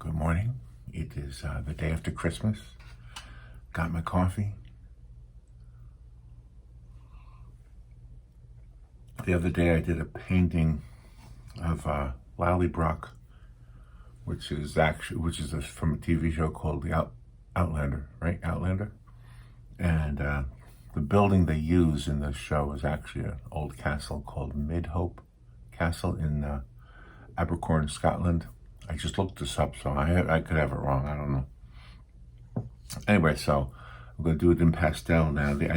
Good morning. It is the day after Christmas. Got my coffee. The other day I did a painting of Lallybroch, which is from a TV show called the Outlander, right? Outlander. And the building they use in the show is actually an old castle called Midhope Castle in Abercorn, Scotland. I just looked this up, so I could have it wrong. I don't know. Anyway, so I'm going to do it in pastel now. The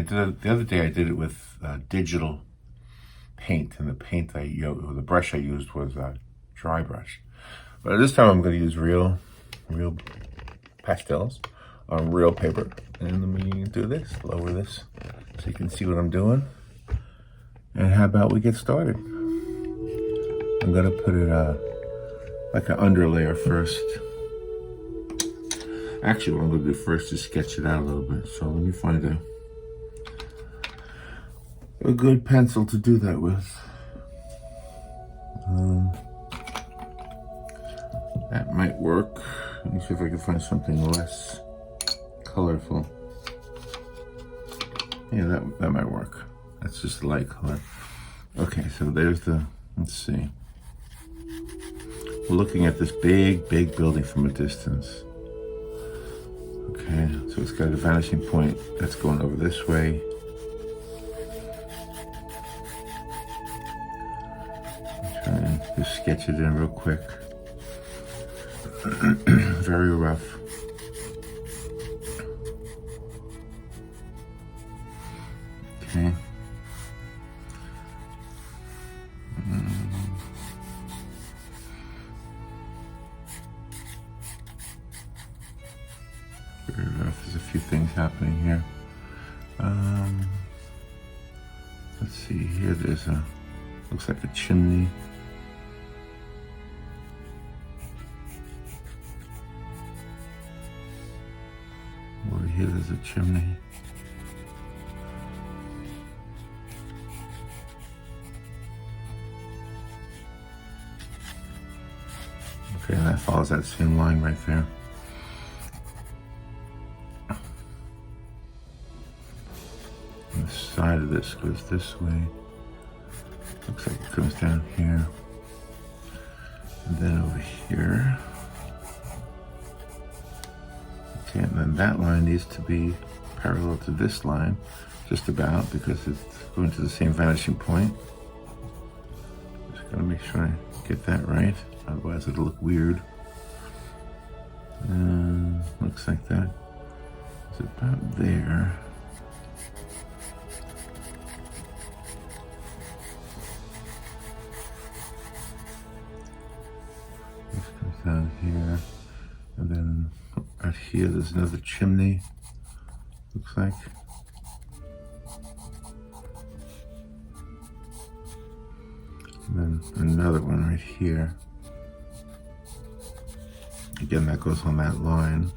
other day I did it with digital paint, and the brush I used was dry brush. But this time I'm going to use real pastels on real paper. And let me do this, lower this, so you can see what I'm doing. And how about we get started? I'm going to put it like an underlayer first. Actually, what I'm going to do first is sketch it out a little bit. So let me find a good pencil to do that with. That might work. Let me see if I can find something less colorful. Yeah, that might work. That's just a light color. Okay, so there's let's see. We're looking at this big building from a distance. Okay, so it's got a vanishing point that's going over this way. I'm trying to just sketch it in real quick. Very rough. Okay. Very rough. There's a few things happening here. Let's see here. There's looks like a chimney. Over here, there's a chimney. Okay, and that follows that same line right there. The side of this goes this way. Looks like it comes down here. And then over here. Okay, and then that line needs to be parallel to this line, just about, because it's going to the same vanishing point. Just gotta make sure I get that right, otherwise it'll look weird. And looks like that is about there. Down here, and then right here there's another chimney, looks like. And then another one right here. Again, that goes on that line.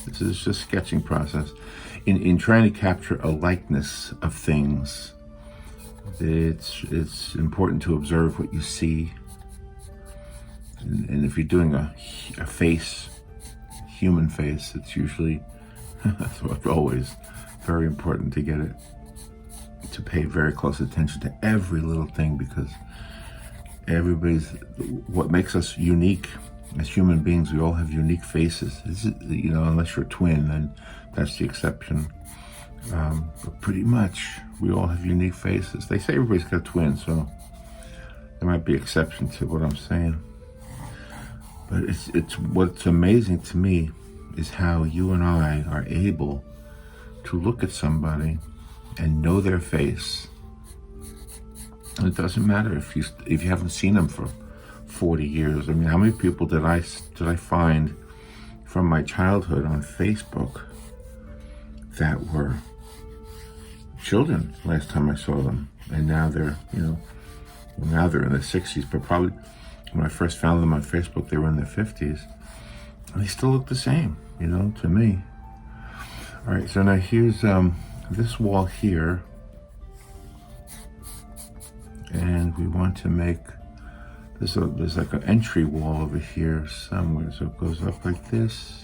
This is just sketching process. In trying to capture a likeness of things, it's important to observe what you see, and if you're doing a face, human face, it's usually that's always very important to get it, to pay very close attention to every little thing, because what makes us unique as human beings, we all have unique faces. Unless you're a twin, then that's the exception. But pretty much, we all have unique faces. They say everybody's got twins, so there might be exception to what I'm saying. But what's amazing to me is how you and I are able to look at somebody and know their face. And it doesn't matter if you haven't seen them for 40 years. I mean, how many people did I find from my childhood on Facebook that were children last time I saw them, and now they're in their 60s, but probably when I first found them on Facebook they were in their 50s, and they still look the same, to me. All right, so now here's this wall here, and we want to make, there's like an entry wall over here somewhere, so it goes up like this.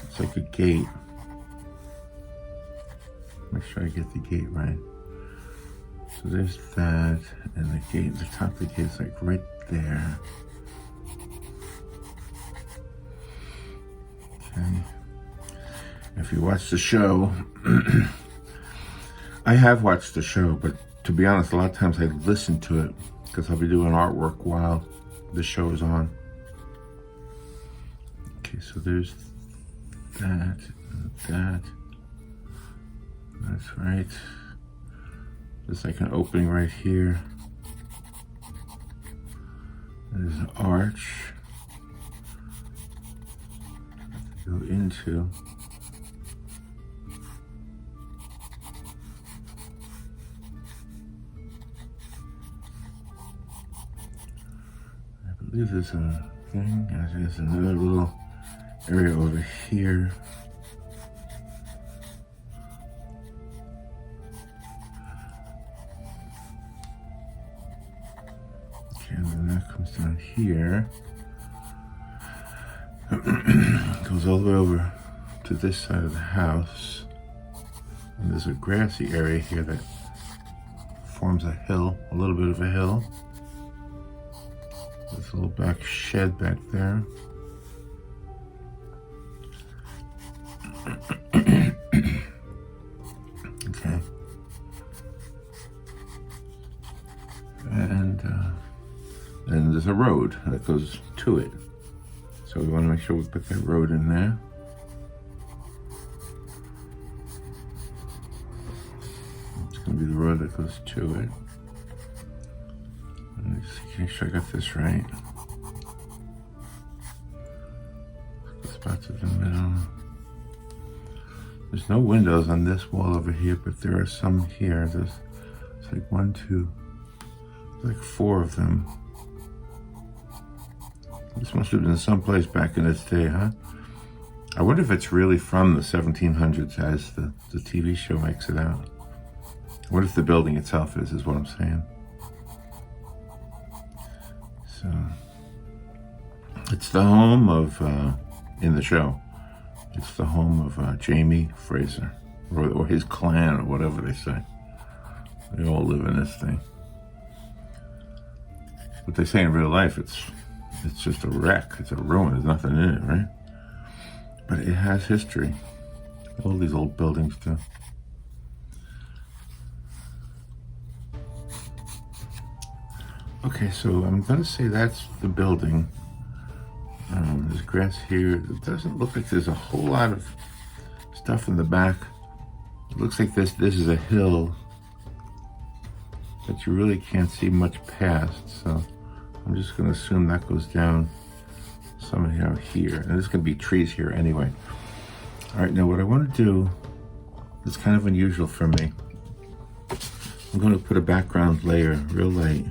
It's like a gate. Make sure I get the gate right. So there's that, and the gate, the top of the gate is like right there. Okay. If you watch the show, I have watched the show, but to be honest, a lot of times I listen to it because I'll be doing artwork while the show is on. Okay, so there's that, and that. That's right. There's like an opening right here. There's an arch to go into. I believe there's a thing. There's another little area over here. And then that comes down here, goes all the way over to this side of the house, and there's a grassy area here that forms a hill, a little bit of a hill. There's a little back shed back there. Okay. And there's a road that goes to it. So we want to make sure we put that road in there. It's going to be the road that goes to it. Let me just make sure I got this right. The spots in the middle. There's no windows on this wall over here, but there are some here. It's like 1, 2, like 4 of them. This must have been someplace back in its day, huh? I wonder if it's really from the 1700s as the TV show makes it out. What if the building itself is what I'm saying. So, it's the home of, in the show, it's the home of Jamie Fraser, or his clan, or whatever they say. They all live in this thing. But they say in real life, it's just a wreck. It's a ruin. There's nothing in it, right? But it has history. All these old buildings do. Okay, so I'm going to say that's the building. There's grass here. It doesn't look like there's a whole lot of stuff in the back. It looks like this is a hill that you really can't see much past, so I'm just going to assume that goes down somehow here. And there's going to be trees here anyway. All right, now what I want to do is kind of unusual for me. I'm going to put a background layer real light.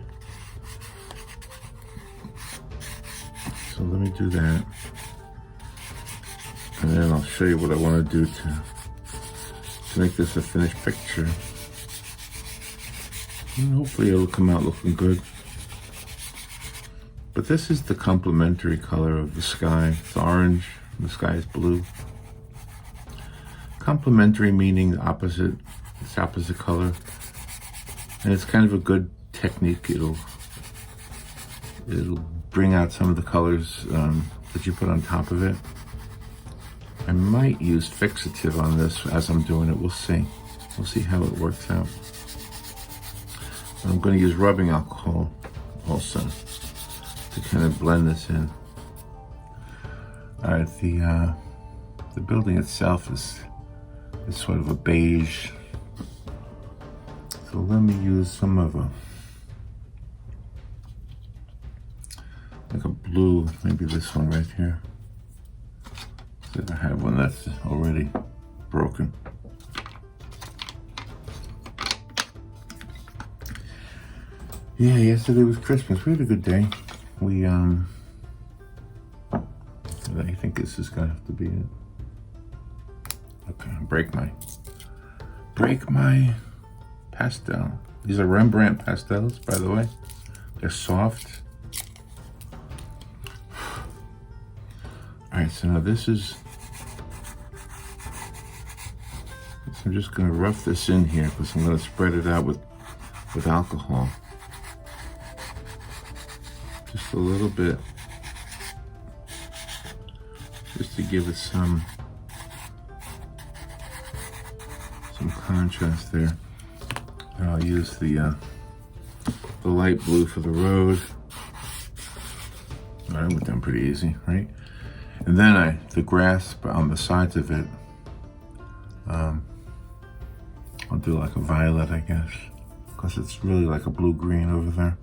So let me do that. And then I'll show you what I want to do to make this a finished picture. And hopefully it'll come out looking good. But this is the complementary color of the sky. It's orange, the sky is blue. Complementary meaning the opposite, it's the opposite color. And it's kind of a good technique. It'll bring out some of the colors that you put on top of it. I might use fixative on this as I'm doing it. We'll see. We'll see how it works out. I'm going to use rubbing alcohol also to kind of blend this in. All right, the building itself is sort of a beige. So let me use some of like a blue, maybe this one right here. So I have one that's already broken. Yeah, yesterday was Christmas. We had a good day. I think this is gonna have to be it. Okay, break my Pastel. These are Rembrandt pastels, by the way. They're soft. All right, so now this is, so I'm just gonna rough this in here because I'm gonna spread it out with alcohol. Just a little bit, just to give it some contrast there. And I'll use the light blue for the road. I went down pretty easy, right? And then the grass on the sides of it, I'll do like a violet, I guess, because it's really like a blue-green over there.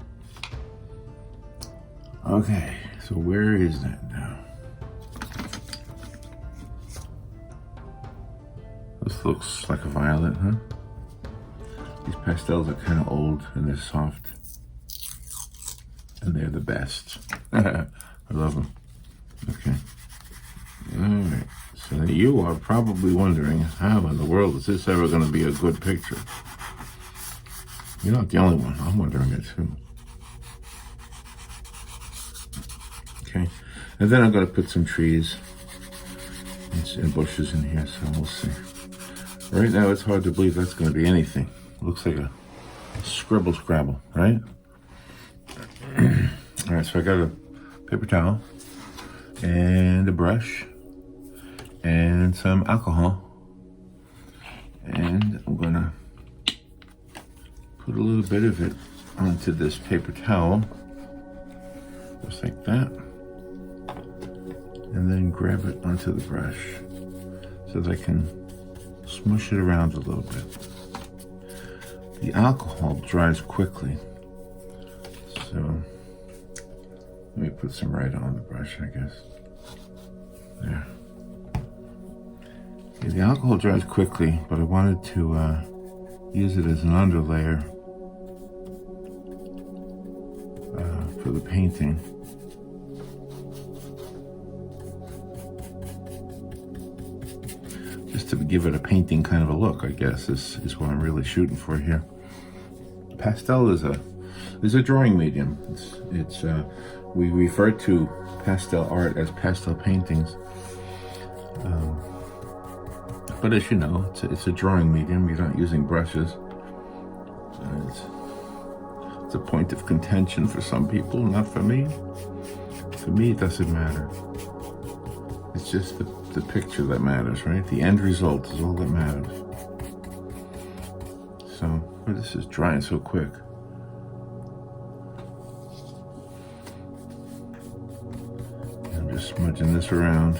Okay, so where is that now? This looks like a violet, huh? These pastels are kind of old and they're soft. And they're the best. I love them. Okay. Alright, so you are probably wondering, how in the world is this ever going to be a good picture? You're not the only one. I'm wondering it too. Okay, and then I'm going to put some trees and bushes in here, so we'll see. Right now, it's hard to believe that's going to be anything. Looks like a scribble scrabble, right? All right, so I got a paper towel and a brush and some alcohol, and I'm gonna put a little bit of it onto this paper towel, just like that, and then grab it onto the brush so that I can smush it around a little bit. The alcohol dries quickly, so let me put some right on the brush, I guess. There. Okay, the alcohol dries quickly, but I wanted to use it as an underlayer for the painting. Just to give it a painting kind of a look, I guess, is what I'm really shooting for here. Pastel is a drawing medium. We refer to pastel art as pastel paintings, but as you know, it's a drawing medium. You're not using brushes. It's a point of contention for some people, not for me. For me, it doesn't matter. It's just the picture that matters, right? The end result is all that matters. So, this is drying so quick. I'm just smudging this around,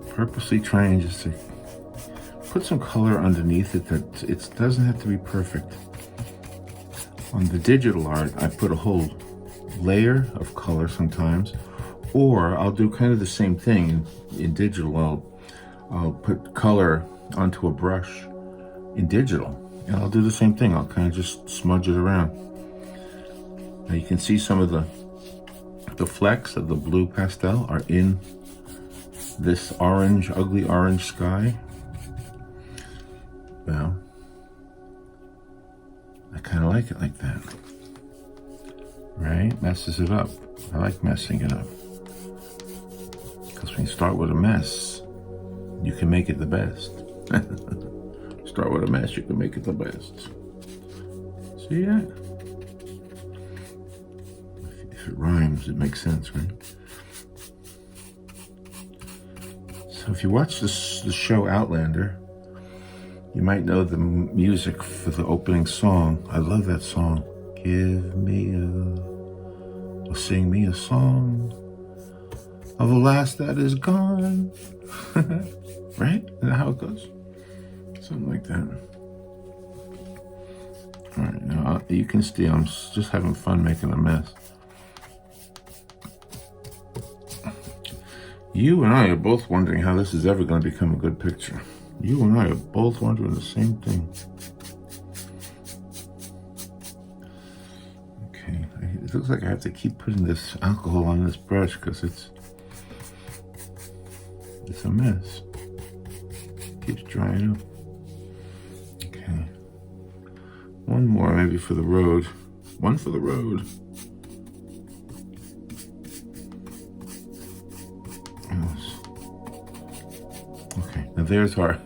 purposely trying just to put some color underneath it that it doesn't have to be perfect. On the digital art, I put a whole layer of color sometimes, or I'll do kind of the same thing in digital. I'll put color onto a brush in digital, and I'll do the same thing. I'll kind of just smudge it around. Now you can see some of the flecks of the blue pastel are in this orange, ugly orange sky. Well, I kind of like it like that, right? Messes it up. I like messing it up, because when you start with a mess, you can make it the best. Start with a mess, you can make it the best. See that? If it rhymes, it makes sense, right? So if you watch the show Outlander, you might know the music for the opening song. I love that song. Give me or sing me a song of the last that is gone. Right? Isn't that how it goes? Something like that. All right, now you can see I'm just having fun making a mess. You and I are both wondering how this is ever going to become a good picture. You and I are both wondering the same thing. Okay, it looks like I have to keep putting this alcohol on this brush because it's a mess. It keeps drying up. Okay. more maybe for the road. One for the road. Okay, now there's our,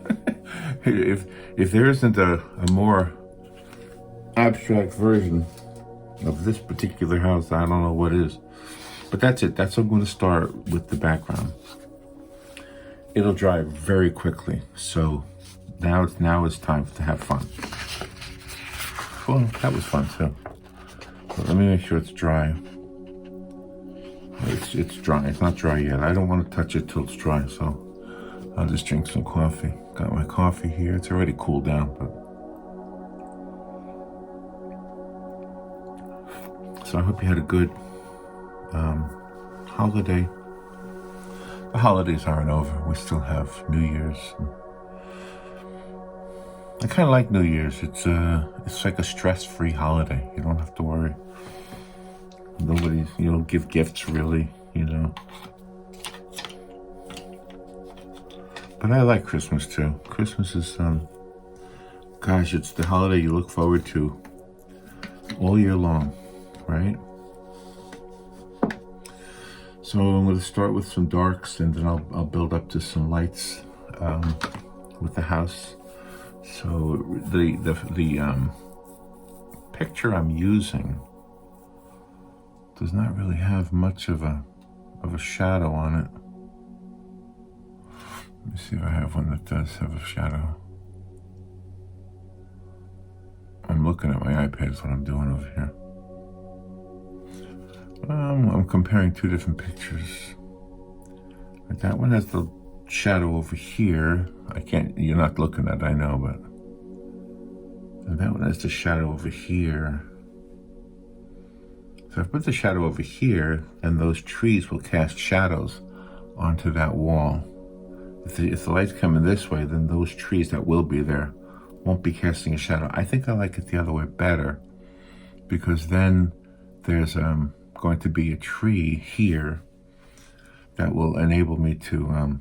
if there isn't a more abstract version of this particular house, I don't know what is. But that's it. That's what I'm going to start with the background. It'll dry very quickly. So now it's time to have fun. Well, that was fun too. But let me make sure it's dry. It's dry. It's not dry yet. I don't want to touch it till it's dry. So I'll just drink some coffee. Got my coffee here. It's already cooled down, but. So I hope you had a good holiday. The holidays aren't over. We still have New Year's. I kind of like New Year's. It's like a stress-free holiday. You don't have to worry. You don't give gifts really, you know. But I like Christmas too. Christmas is, gosh, it's the holiday you look forward to all year long, right? So I'm going to start with some darks, and then I'll build up to some lights with the house. So the picture I'm using does not really have much of a shadow on it. Let me see if I have one that does have a shadow. I'm looking at my iPad is what I'm doing over here. I'm comparing two different pictures. That one has the shadow over here. You're not looking at it, I know, but. And that one has the shadow over here. So if I put the shadow over here, then those trees will cast shadows onto that wall. If the light's coming this way, then those trees that will be there won't be casting a shadow. I think I like it the other way better, because then there's going to be a tree here that will enable me to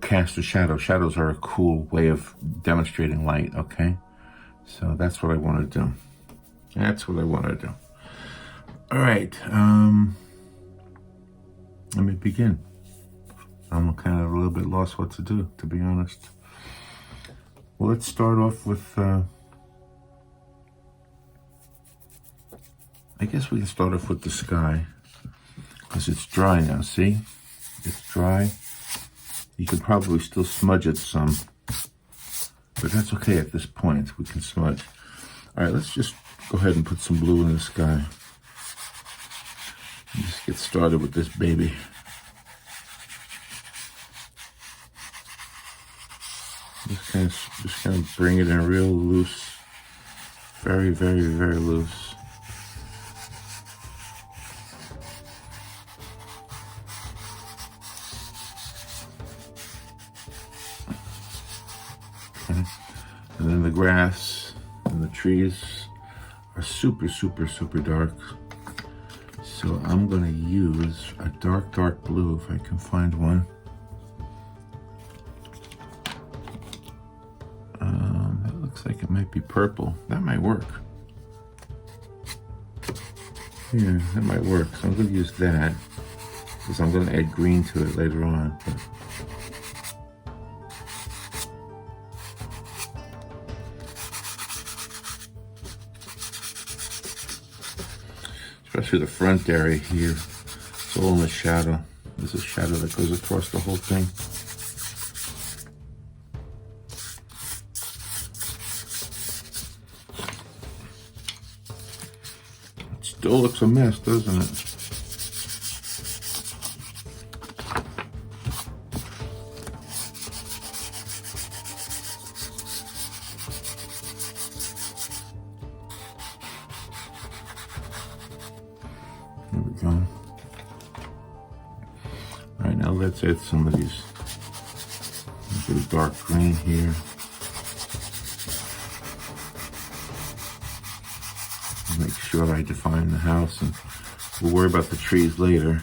cast a shadow. Shadows are a cool way of demonstrating light, okay? So that's what I want to do. That's what I want to do. All right, let me begin. I'm kind of a little bit lost what to do, to be honest. Well, let's start off with, I guess we can start off with the sky, because it's dry now, see? It's dry. You could probably still smudge it some, but that's okay at this point. We can smudge. All right, let's just go ahead and put some blue in the sky. Just get started with this baby. Just kind of bring it in real loose. Very, very, very loose. Okay. And then the grass and the trees are super, super, super dark. So I'm going to use a dark, dark blue if I can find one. That looks like it might be purple. That might work. Yeah, that might work. So I'm going to use that, because I'm going to add green to it later on. But especially the front area here, it's all in the shadow. There's a shadow that goes across the whole thing. It still looks a mess, doesn't it? There we go. All right, now let's add some of these. A bit of dark green here. Make sure I define the house, and we'll worry about the trees later.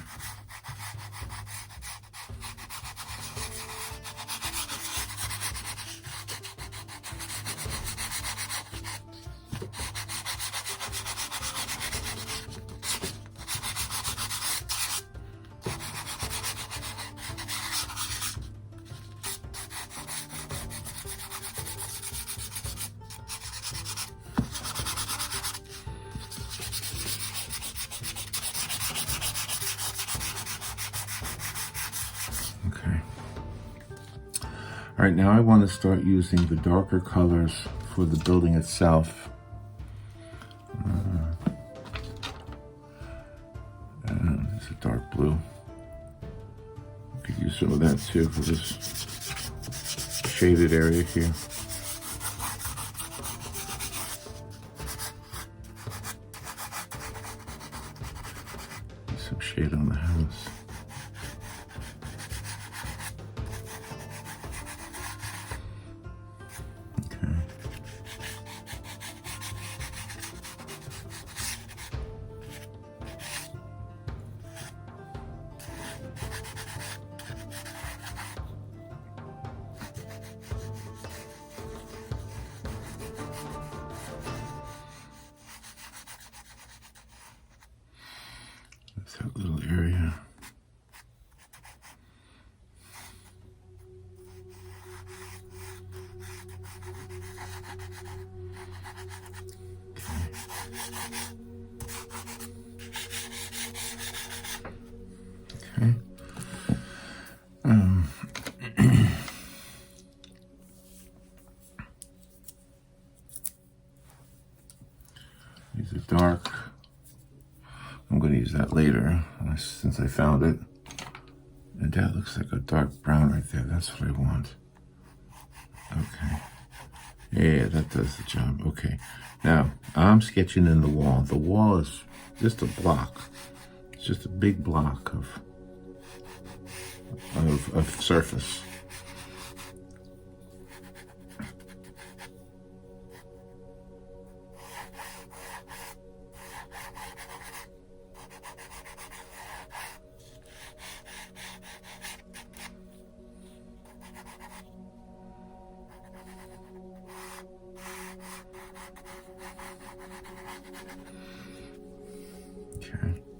All right, now I want to start using the darker colors for the building itself. There's a dark blue. Could use some of that too for this shaded area here. Some shade on the house. Okay. That little area. Okay. These are dark. I'm going to use that later since I found it. And that looks like a dark brown right there. That's what I want. Okay. Yeah, that does the job. Okay. Now, I'm sketching in the wall. The wall is just a block. It's just a big block of surface. Okay.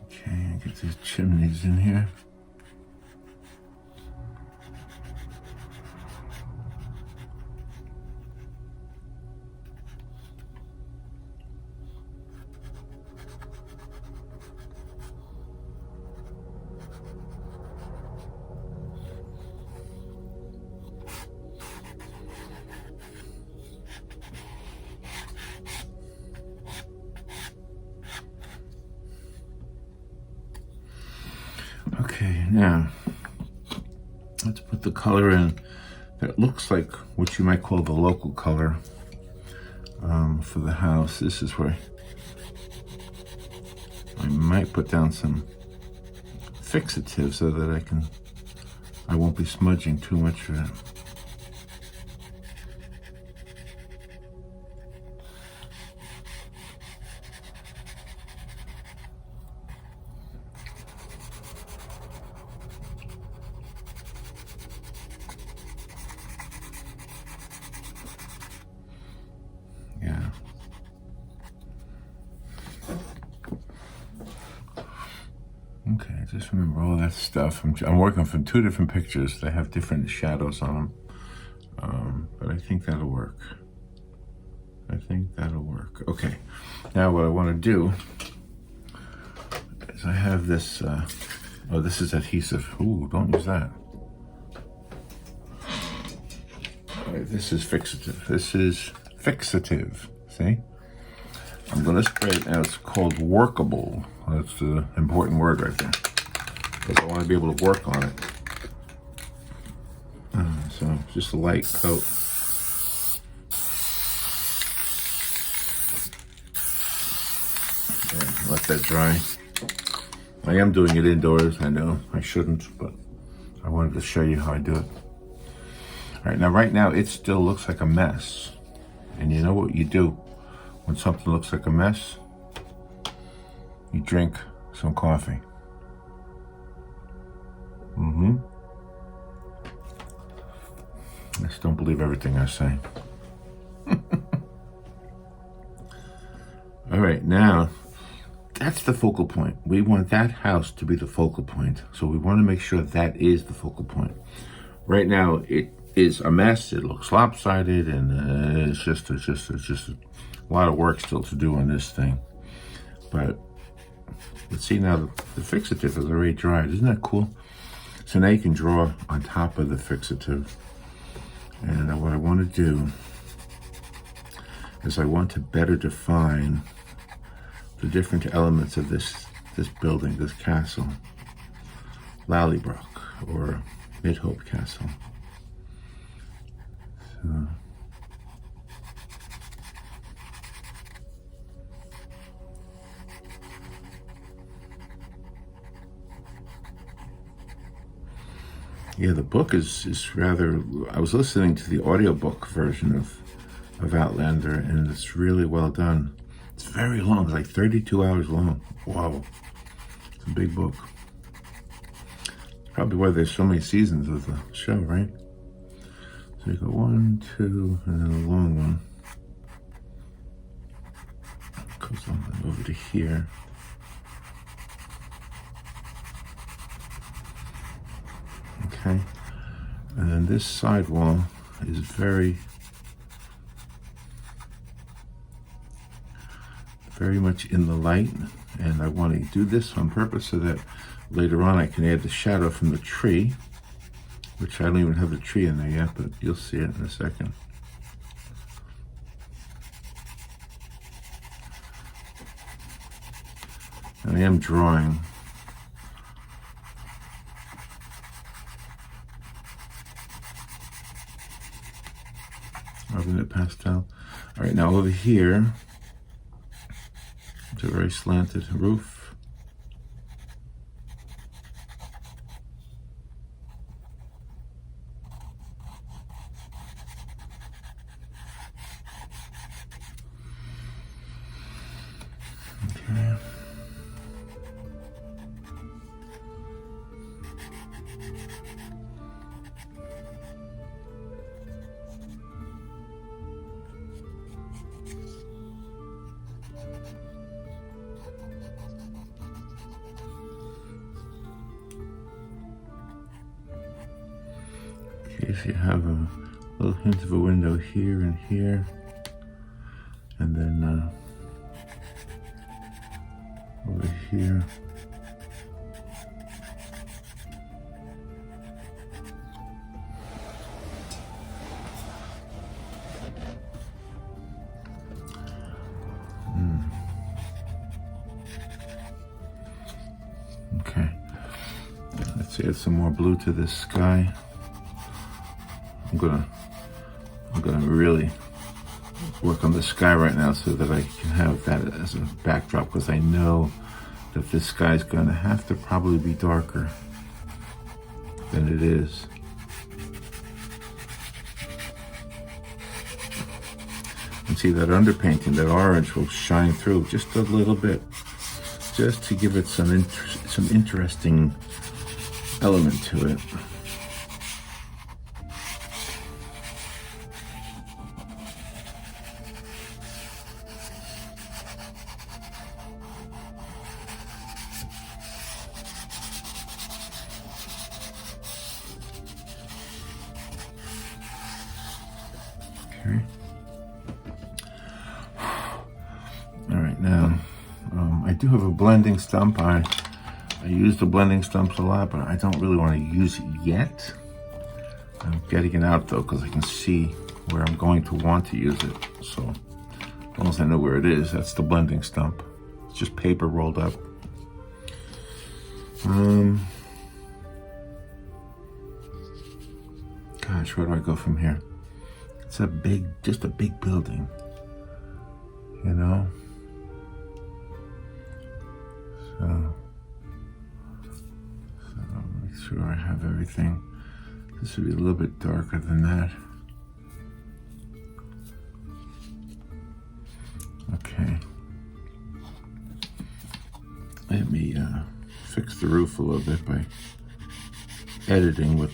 Okay, get these chimneys in here. Okay, now let's put the color in that looks like what you might call the local color for the house. This is where I might put down some fixative so that I won't be smudging too much for that. Yeah. Okay, just remember all that stuff. I'm working from 2 different pictures. They have different shadows on them. But I think that'll work. Okay, now what I want to do is I have this, oh, this is adhesive. Ooh, don't use that. right, this is fixative. This is fixative. See? I'm going to spray it now. It's called workable. That's the important word right there. Because I want to be able to work on it. So just a light coat. And let that dry. I am doing it indoors. I know I shouldn't, but I wanted to show you how I do it. All right, now right now it still looks like a mess. And you know what you do when something looks like a mess? You drink some coffee. I just don't believe everything I say. All right, now that's the focal point. We want that house to be the focal point. So we want to make sure that is the focal point. Right now it is a mess. It looks lopsided, and it's just a lot of work still to do on this thing. But let's see now, the fixative is already dried. Isn't that cool? So now you can draw on top of the fixative. And what I want to do is I want to better define the different elements of this building, this castle. Lallybroch, or Midhope Castle. So, yeah, the book is rather, I was listening to the audiobook version of Outlander, and it's really well done. It's very long, it's like 32 hours long. Wow, it's a big book. Probably why there's so many seasons of the show, right? So you go 1, 2, and then a long one. Goes on over to here. Okay, and then this side wall is very much in the light, and I want to do this on purpose so that later on I can add the shadow from the tree, which I don't even have the tree in there yet, but you'll see it in a second. And I am drawing Midhope Pastel. All right, now over here, it's a very slanted roof. Okay. Okay, so you have a little hint of a window here and here, and then over here. Okay, let's add some more blue to this sky. I'm gonna really work on the sky right now so that I can have that as a backdrop, because I know that this sky is gonna have to probably be darker than it is. And see that underpainting, that orange will shine through just a little bit, just to give it some interesting element to it. Okay. All right, now I do have a blending stump. I use the blending stumps a lot, but I don't really want to use it yet. I'm getting it out though, because I can see where I'm going to want to use it. So as long as I know where it is, that's the blending stump. It's just paper rolled up. Gosh, where do I go from here? It's just a big building, you know? So make sure I have everything. This would be a little bit darker than that. Okay. Let me fix the roof a little bit by editing with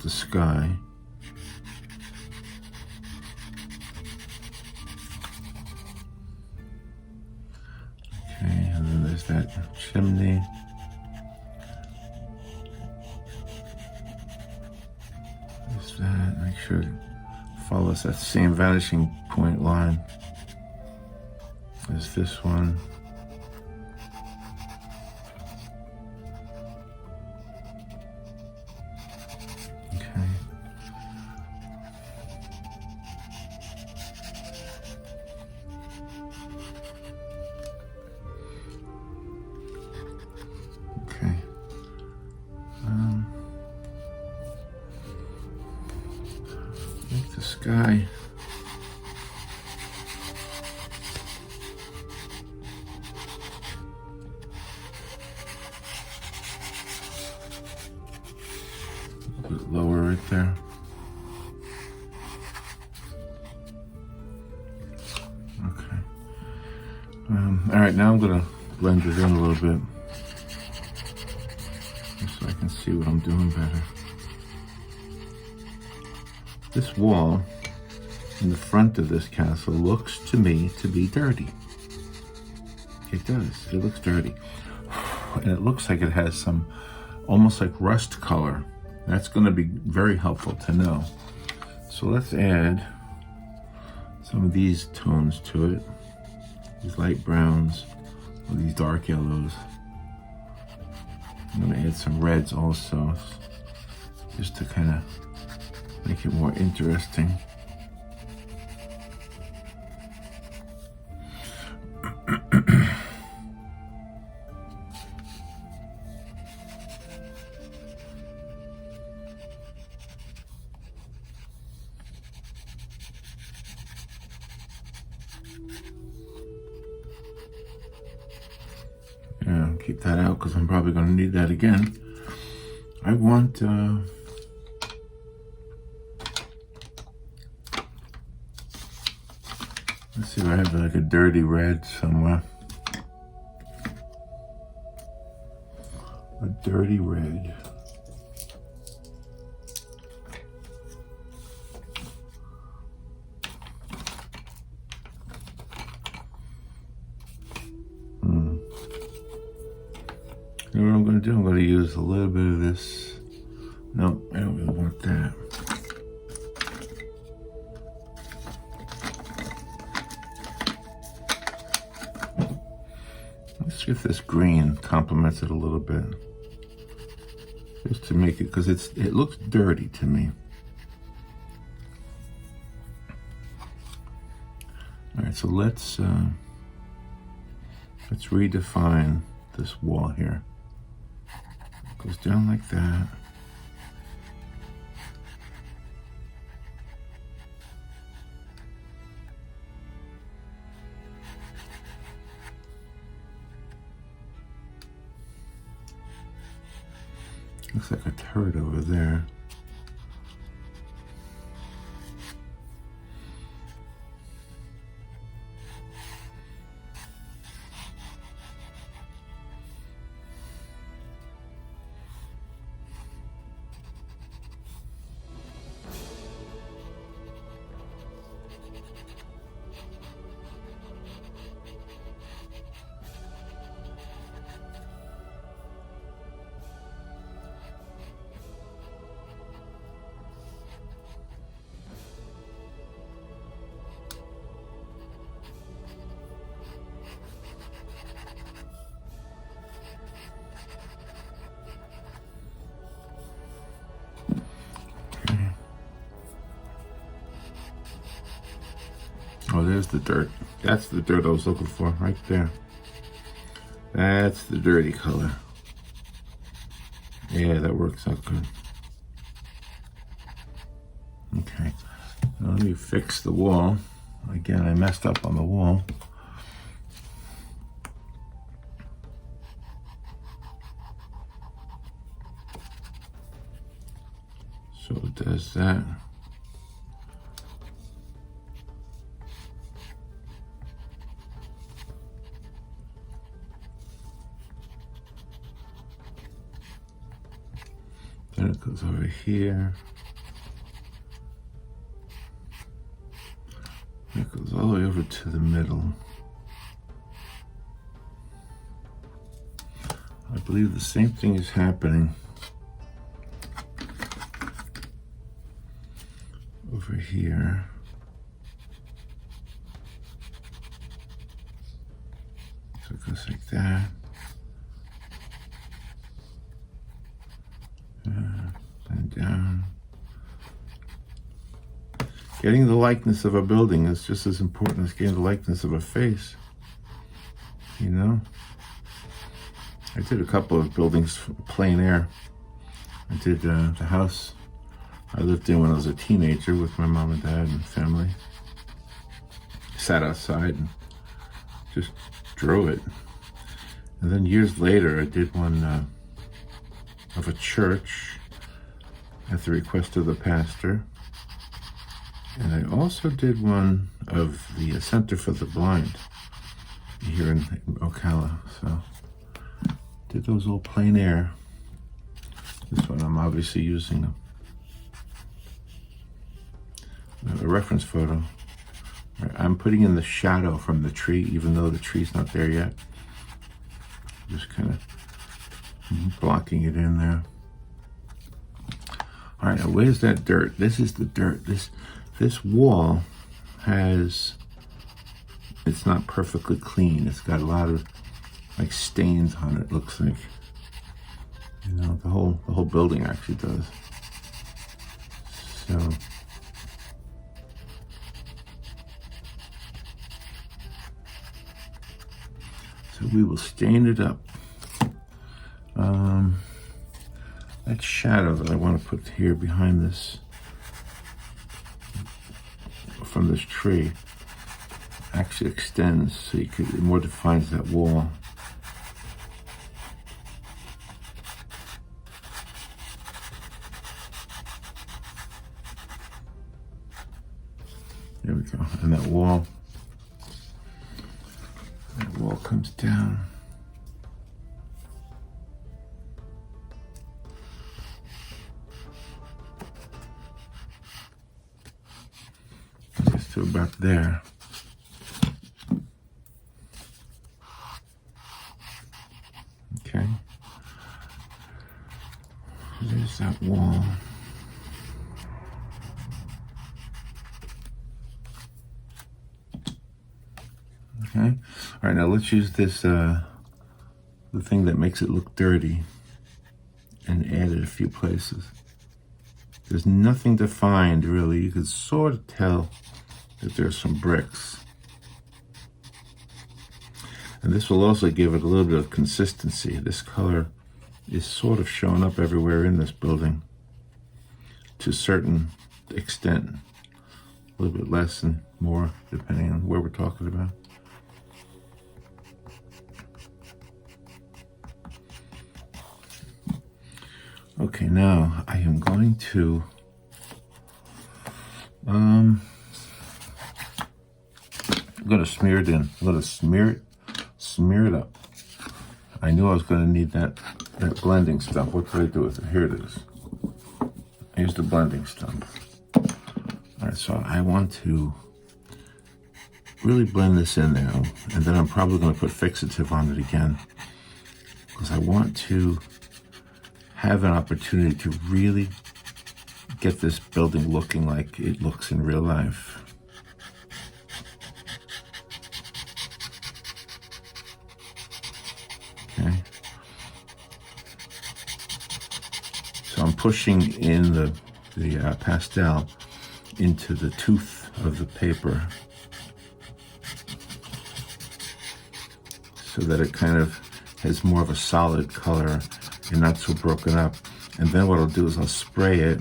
the sky. Okay, and then there's that chimney. There's that. Make sure it follows that same vanishing point line as this one. Make the sky a bit lower right there. Okay. All right, now I'm gonna blend it in a little bit, just so I can see what I'm doing better. This wall in the front of this castle looks to me to be dirty. It does. It looks dirty. And it looks like it has some almost like rust color. That's going to be very helpful to know. So let's add some of these tones to it. These light browns or these dark yellows. I'm going to add some reds also, just to kind of make it more interesting. Yeah, keep that out because I'm probably going to need that again. I want let's see if I have like a dirty red somewhere. A dirty red. You know what I'm going to do? I'm going to use a little bit of this. No, I don't really want that. Let's see if this green complements it a little bit. Just to make it, because it looks dirty to me. All right, so let's redefine this wall here. Goes down like that. Looks like a turret over there. Oh, there's the dirt. That's the dirt I was looking for, right there. That's the dirty color. Yeah, that works out good. Okay, now let me fix the wall. Again, I messed up on the wall. So it does that. Then it goes over here. It goes all the way over to the middle. I believe the same thing is happening over here. So it goes like that. And down. Getting the likeness of a building is just as important as getting the likeness of a face. You know? I did a couple of buildings plein air. I did the house I lived in when I was a teenager with my mom and dad and family. Sat outside and just drew it. And then years later, I did one of a church at the request of the pastor. And I also did one of the Center for the Blind here in Ocala. So did those all plein air. This one I'm obviously using a reference photo. I'm putting in the shadow from the tree, even though the tree's not there yet. Just kind of blocking it in there. All right, now where's that dirt? This is the dirt. This wall has, it's not perfectly clean. It's got a lot of like stains on it, looks like. You know, the whole building actually does. So we will stain it up. That shadow that I want to put here behind this, from this tree, actually extends so it more defines that wall. There we go. And that wall comes down. Just to about there. Okay. There's that wall. Okay. All right, now let's use this, the thing that makes it look dirty, and add it a few places. There's nothing defined, really. You can sort of tell that there's some bricks. And this will also give it a little bit of consistency. This color is sort of showing up everywhere in this building to a certain extent. A little bit less and more, depending on where we're talking about. Okay, now I am going to I'm going to smear it in. I'm going to smear it up. I knew I was going to need that blending stuff. What did I do with it? Here it is. Here's the blending stuff. All right, so I want to really blend this in there, and then I'm probably going to put fixative on it again, because I want to have an opportunity to really get this building looking like it looks in real life. Okay. So I'm pushing in the pastel into the tooth of the paper so that it kind of has more of a solid color and not so broken up. And then what I'll do is I'll spray it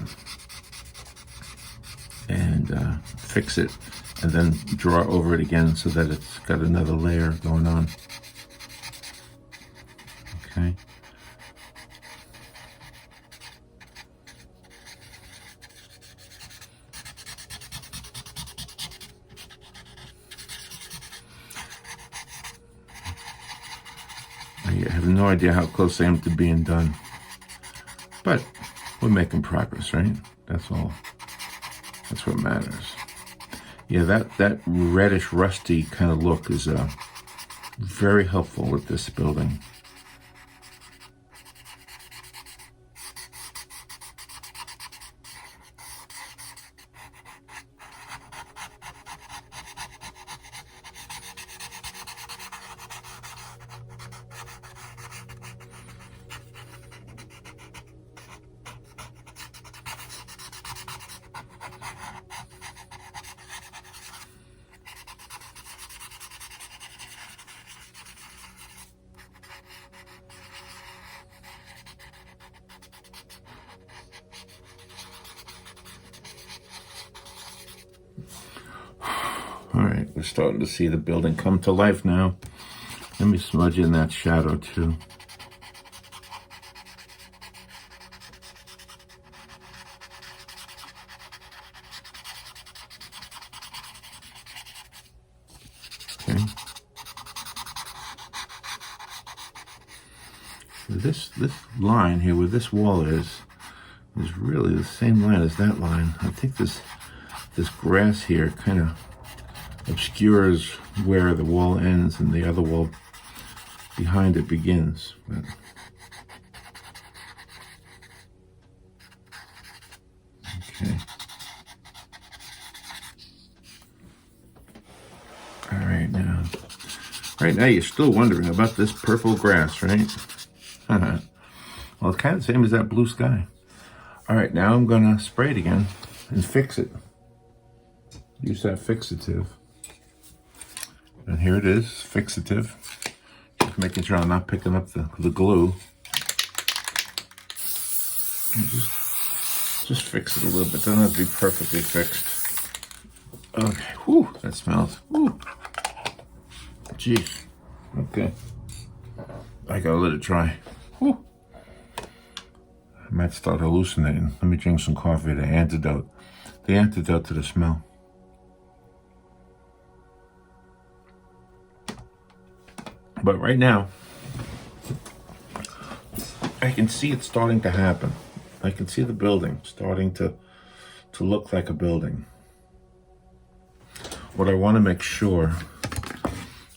and fix it, and then draw over it again so that it's got another layer going on. Okay. I have no idea how close I am to being done, but we're making progress, right? That's all. That's what matters. Yeah, that reddish, rusty kind of look is very helpful with this building. All right, we're starting to see the building come to life now. Let me smudge in that shadow too. Okay. This line here, where this wall is really the same line as that line. I think this grass here kind of obscures where the wall ends and the other wall behind it begins. But okay. All right, now. Right now you're still wondering about this purple grass, right? Well, it's kind of the same as that blue sky. All right, now I'm gonna spray it again and fix it. Use that fixative. And here it is, fixative. Just making sure I'm not picking up the glue. And just fix it a little bit. Doesn't have to be perfectly fixed. Okay, whew, that smells. Whew. Jeez. Okay. I gotta let it dry. Whew. I might start hallucinating. Let me drink some coffee, the antidote to the smell. But right now, I can see it starting to happen. I can see the building starting to look like a building. What I want to make sure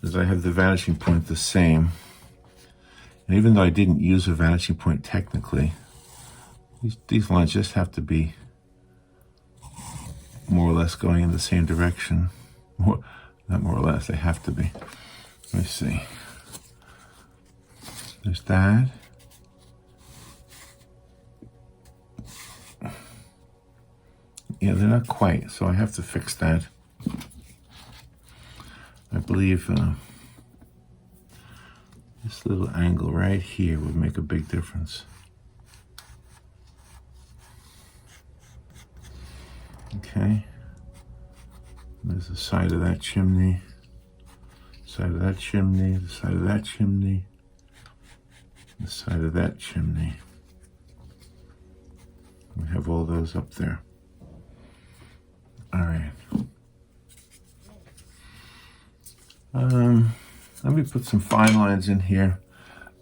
is I have the vanishing point the same. And even though I didn't use a vanishing point technically, these lines just have to be more or less going in the same direction. Not more or less, they have to be. Let me see. There's that. Yeah, they're not quite, so I have to fix that. I believe this little angle right here would make a big difference. Okay. There's the side of that chimney, side of that chimney, the side of that chimney, the side of that chimney. We have all those up there. All right. Let me put some fine lines in here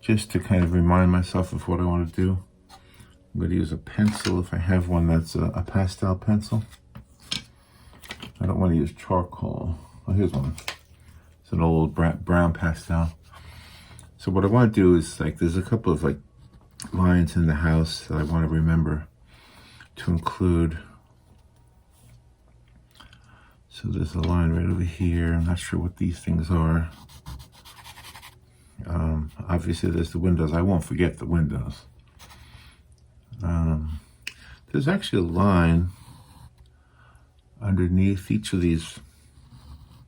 just to kind of remind myself of what I want to do. I'm going to use a pencil if I have one that's a pastel pencil. I don't want to use charcoal. Oh, here's one. It's an old brown pastel. So what I want to do is, like, there's a couple of like lines in the house that I want to remember to include. So there's a line right over here. I'm not sure what these things are. Obviously there's the windows. I won't forget the windows. There's actually a line underneath each of these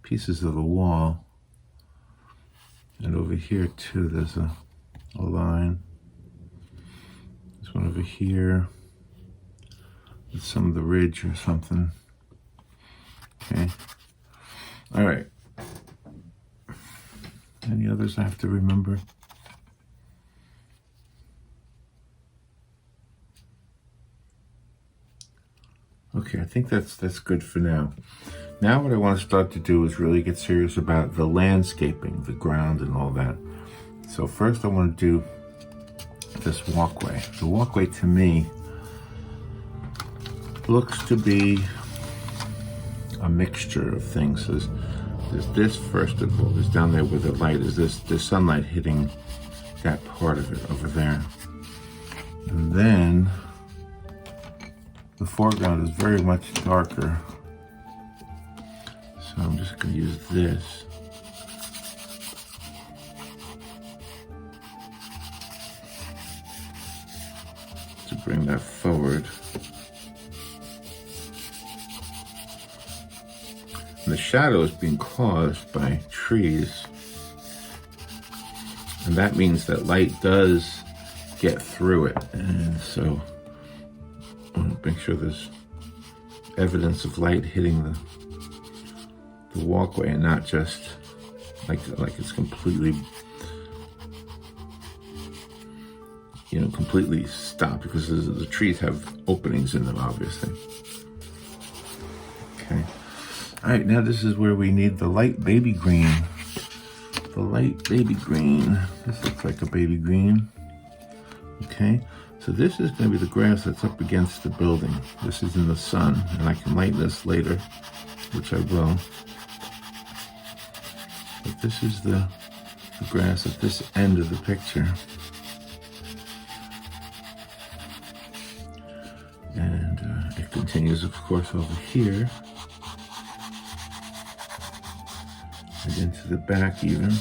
pieces of the wall. And over here too, there's a line. This one over here with some of the ridge or something. Okay. All right. Any others I have to remember? Okay, I think that's good for now. Now what I want to start to do is really get serious about the landscaping, the ground and all that. So first I want to do this walkway. The walkway to me looks to be a mixture of things. There's this, first of all, there's down there where the light is, there's sunlight hitting that part of it over there. And then the foreground is very much darker. So I'm just going to use this. To bring that forward. And the shadow is being caused by trees. And that means that light does get through it. And so I want to make sure there's evidence of light hitting the walkway and not just like it's completely, completely stopped, because the trees have openings in them, obviously. Okay. All right, now this is where we need the light baby green. The light baby green. This looks like a baby green. Okay, so this is going to be the grass that's up against the building. This is in the sun, and I can light this later, which I will. But this is the grass at this end of the picture. And it continues, of course, over here. And into the back even.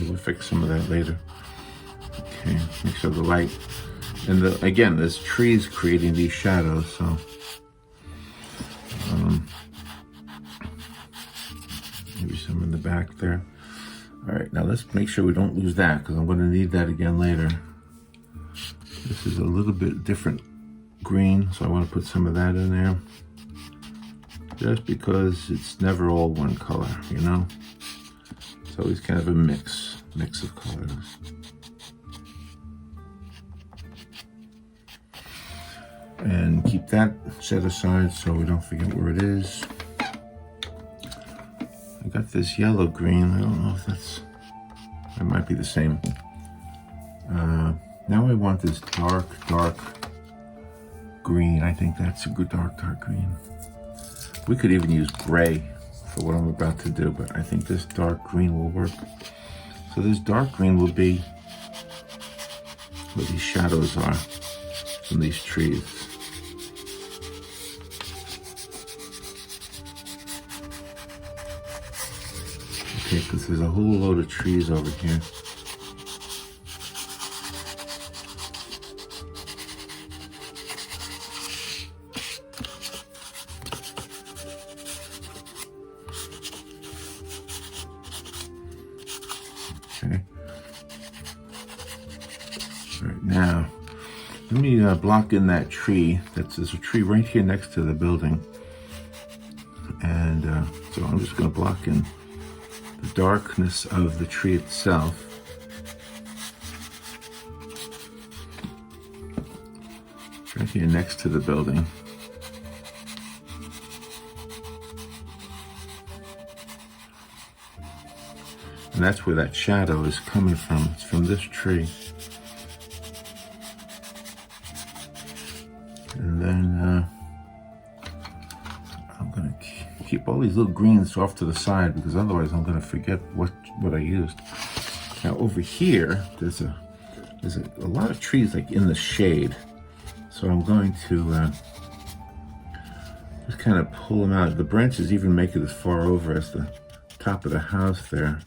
We'll fix some of that later. Okay, make sure the light, and again, there's trees creating these shadows, so maybe some in the back there. All right, now let's make sure we don't lose that, because I'm going to need that again later. This is a little bit different green, so I want to put some of that in there, just because it's never all one color, It's always kind of a mix of colors. And keep that set aside so we don't forget where it is. I got this yellow green. I don't know if that might be the same. Now I want this dark green. I think that's a good dark green. We could even use gray for what I'm about to do, but I think this dark green will work. So this dark green will be where these shadows are from these trees. Okay, because there's a whole load of trees over here. Okay. All right, now let me block in that tree. There's a tree right here next to the building, and so I'm just going to block in the darkness of the tree itself. Right here next to the building. And that's where that shadow is coming from. It's from this tree. And then I'm going to keep all these little greens off to the side, because otherwise I'm going to forget what I used. Now over here, there's a lot of trees like in the shade. So I'm going to just kind of pull them out. The branches even make it as far over as the top of the house there.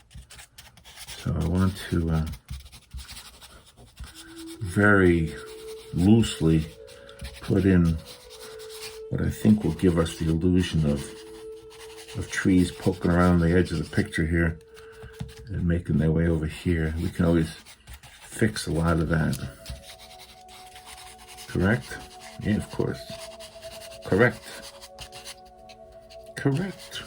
So I want to very loosely put in what I think will give us the illusion of trees poking around the edge of the picture here and making their way over here. We can always fix a lot of that. Correct? Yeah, of course. Correct. Correct.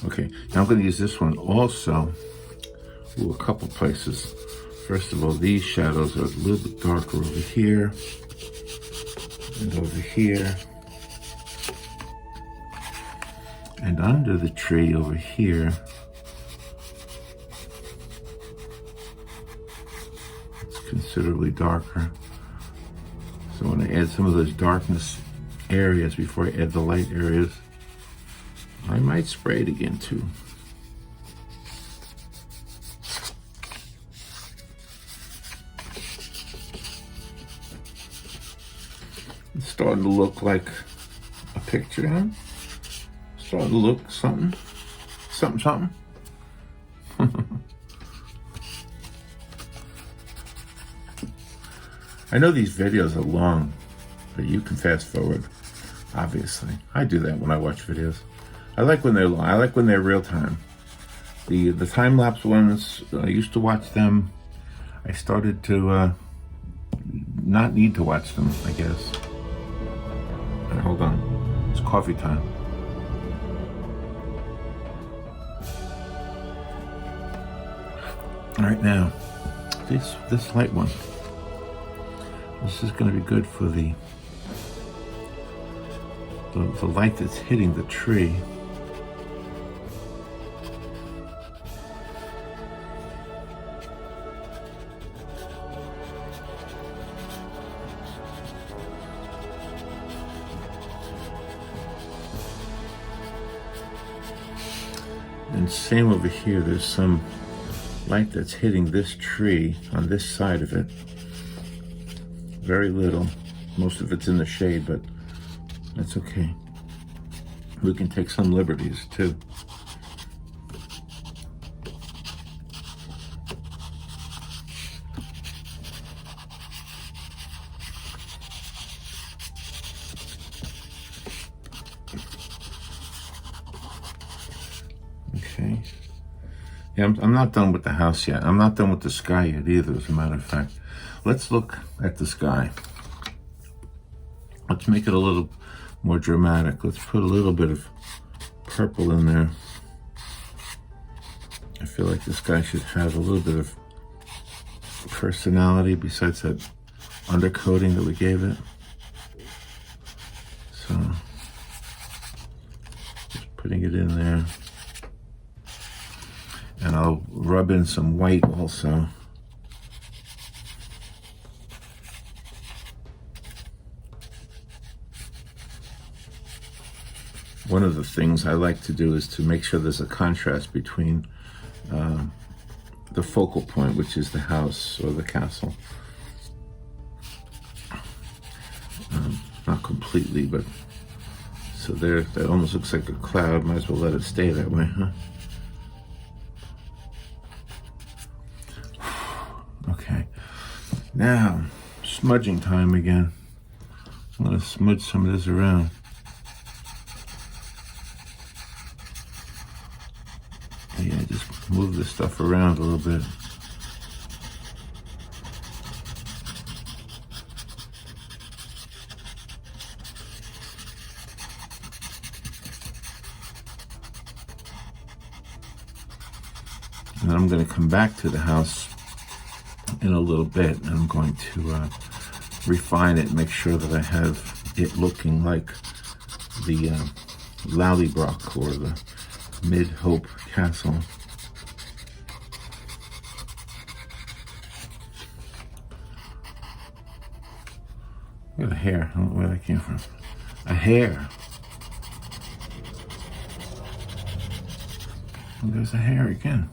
Okay, now I'm going to use this one also. Ooh, a couple places. First of all, these shadows are a little bit darker over here and over here and under the tree over here. It's considerably darker. So when I add some of those darkness areas before I add the light areas, I might spray it again too. It's starting to look like a picture, huh? Starting to look something. Something. I know these videos are long, but you can fast forward, obviously. I do that when I watch videos. I like when they're long. I like when they're real time. The time-lapse ones, I used to watch them. I started to not need to watch them, I guess. Right, hold on. It's coffee time. All right, now, this light one. This is going to be good for the light that's hitting the tree. And same over here, there's some light that's hitting this tree on this side of it. Very little. Most of it's in the shade, but that's okay. We can take some liberties too. Okay. Yeah, I'm not done with the house yet. I'm not done with the sky yet either, as a matter of fact. Let's look at the sky. Let's make it a little more dramatic. Let's put a little bit of purple in there. I feel like this guy should have a little bit of personality besides that undercoating that we gave it. So, just putting it in there. And I'll rub in some white also. One of the things I like to do is to make sure there's a contrast between the focal point, which is the house or the castle. Not completely, but so there, that almost looks like a cloud. Might as well let it stay that way, huh? Okay, now smudging time again. I'm gonna smudge some of this around. Yeah, just move this stuff around a little bit. And I'm going to come back to the house in a little bit, and I'm going to refine it and make sure that I have it looking like the Lallybroch or the Midhope Castle. Look at a hair. I don't know where that came from. A hair. And there's a hair again.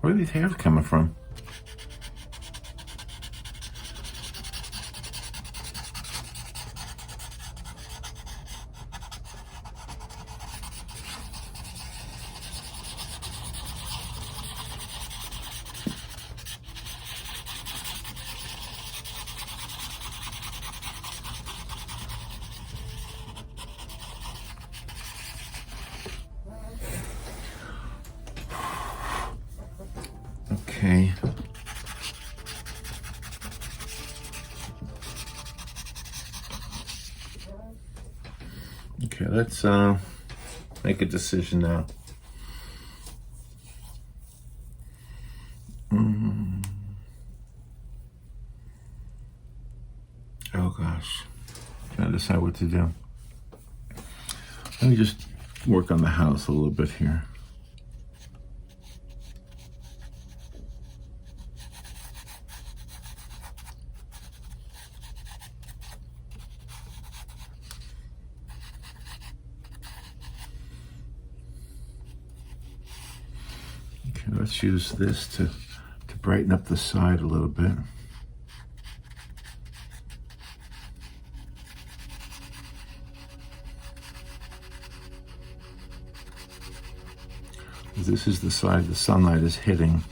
Where are these hairs coming from? Okay. Okay, let's make a decision now. Oh gosh, trying to decide what to do. Let me just work on the house a little bit here. Okay, let's use this to brighten up the side a little bit. This is the side the sunlight is hitting.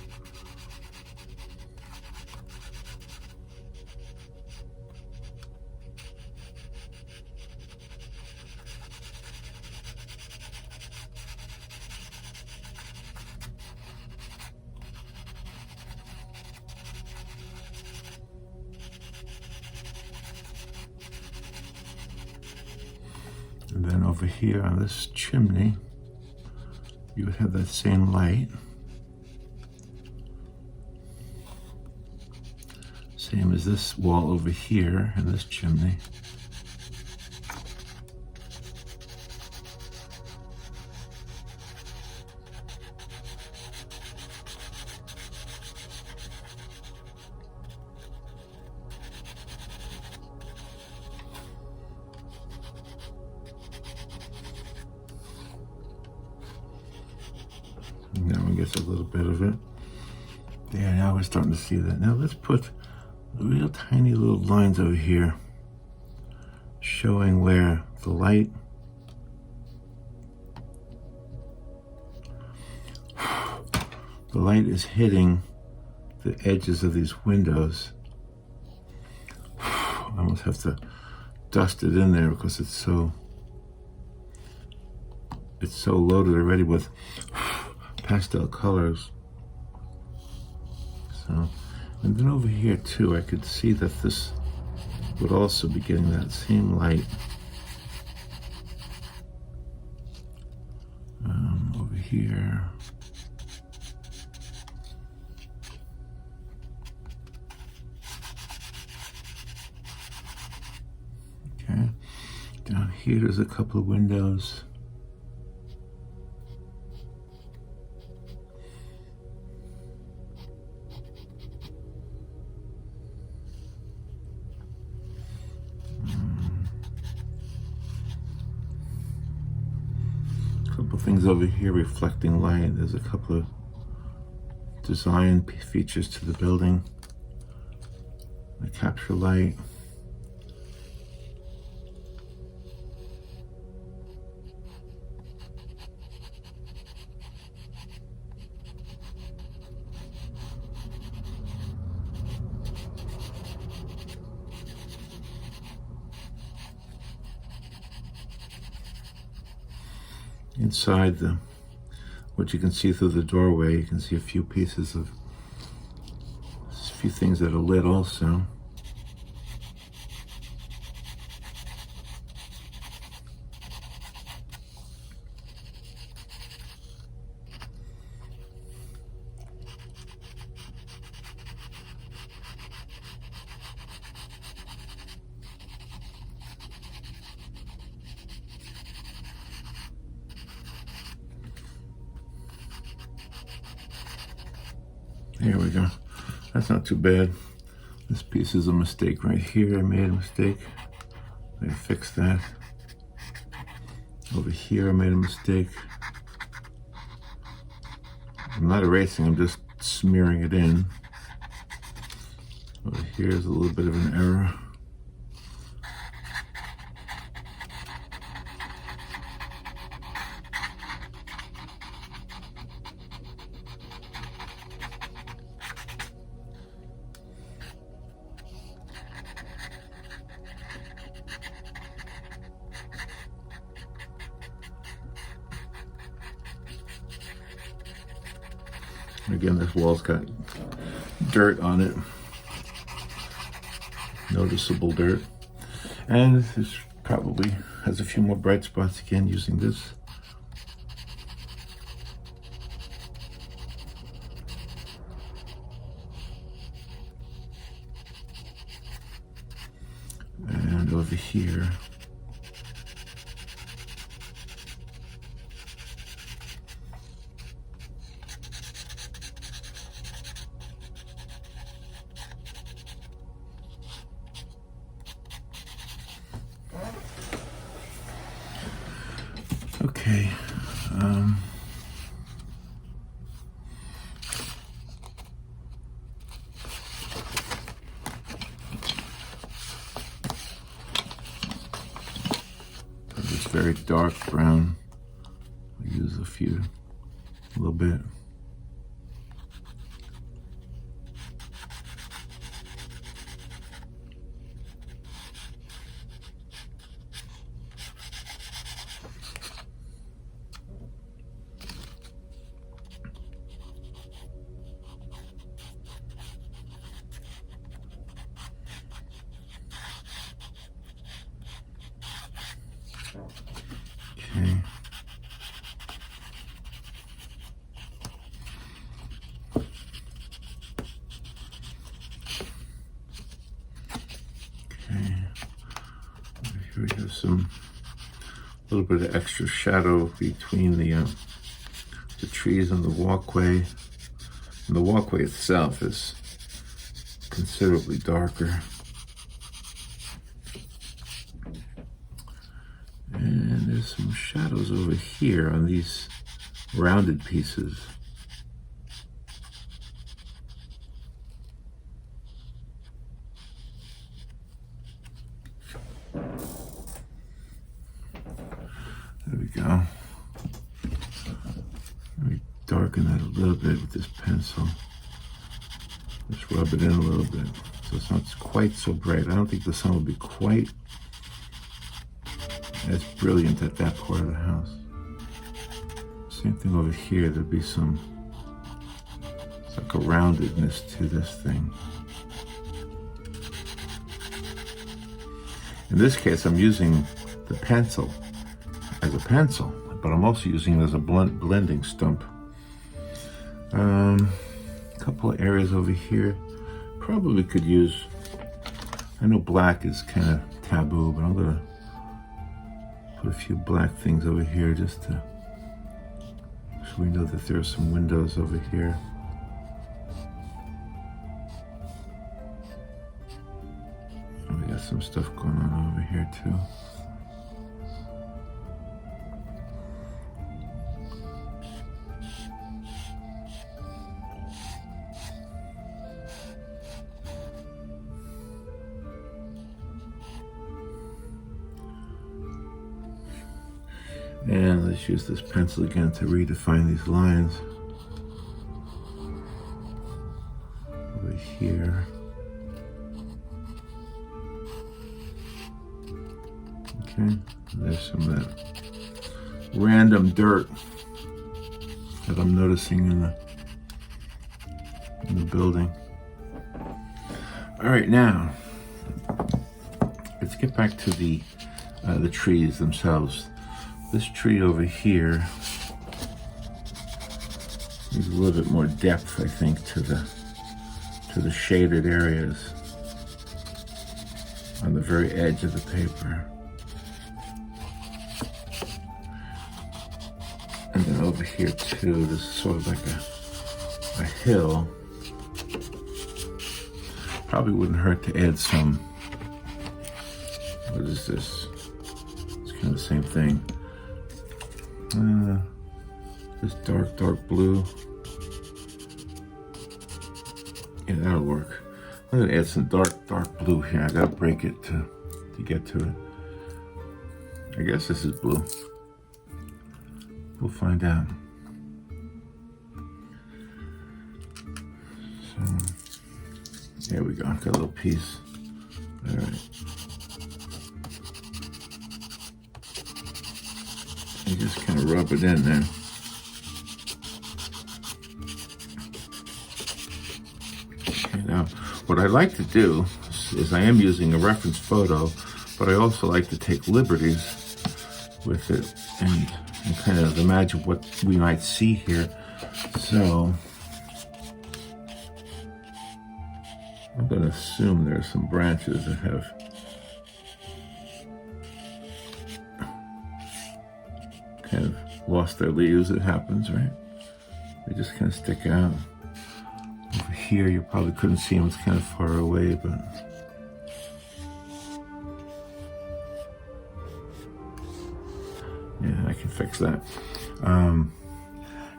And then over here on this chimney, you would have that same light. Same as this wall over here in this chimney. Now we get a little bit of it. There, now we're starting to see that. Now let's put real tiny little lines over here showing where the light is hitting the edges of these windows. I almost have to dust it in there because it's so loaded already with pastel colors. So, and then over here too, I could see that this would also be getting that same light. Over here. Okay, down here there's a couple of windows. Couple things over here reflecting light. There's a couple of design features to the building. They capture light. Inside what you can see through the doorway, you can see a few things that are lit also. There we go. That's not too bad. This piece is a mistake right here. I made a mistake. I fixed that. Over here I made a mistake. I'm not erasing, I'm just smearing it in. Over here is a little bit of an error. Again, this wall's got dirt on it. Noticeable dirt. And this probably has a few more bright spots again using this. And over here, okay. It's very dark brown. I'll use a little bit. Okay. Here we have a little bit of extra shadow between the trees and the walkway. And the walkway itself is considerably darker. And there's some shadows over here on these rounded pieces. There we go. Let me darken that a little bit with this pencil. Just rub it in a little bit so it's not quite so bright. I don't think the sun will be quite as brilliant at that part of the house. Same thing over here. There'll be it's like a roundedness to this thing. In this case, I'm using the pencil as a pencil, but I'm also using it as a blending stump. A couple of areas over here. Probably could use, I know black is kind of taboo, but I'm gonna put a few black things over here just so we know that there are some windows over here. And we got some stuff going on over here too. And let's use this pencil again to redefine these lines. Over here. Okay, there's some of that random dirt that I'm noticing in the building. All right, now let's get back to the trees themselves. This tree over here needs a little bit more depth, I think, to the shaded areas on the very edge of the paper. And then over here too, this is sort of like a hill. Probably wouldn't hurt to add some, what is this? It's kind of the same thing. This dark blue. Yeah, that'll work. I'm gonna add some dark blue here. I gotta break it to get to it. I guess this is blue. We'll find out. So, there we go. Got a little piece. All right. You just kind of rub it in there. Now, what I like to do is I am using a reference photo, but I also like to take liberties with it and kind of imagine what we might see here. So I'm going to assume there are some branches that have kind of lost their leaves. It happens, right? They just kind of stick out. Over here, you probably couldn't see them. It's kind of far away, but yeah, I can fix that.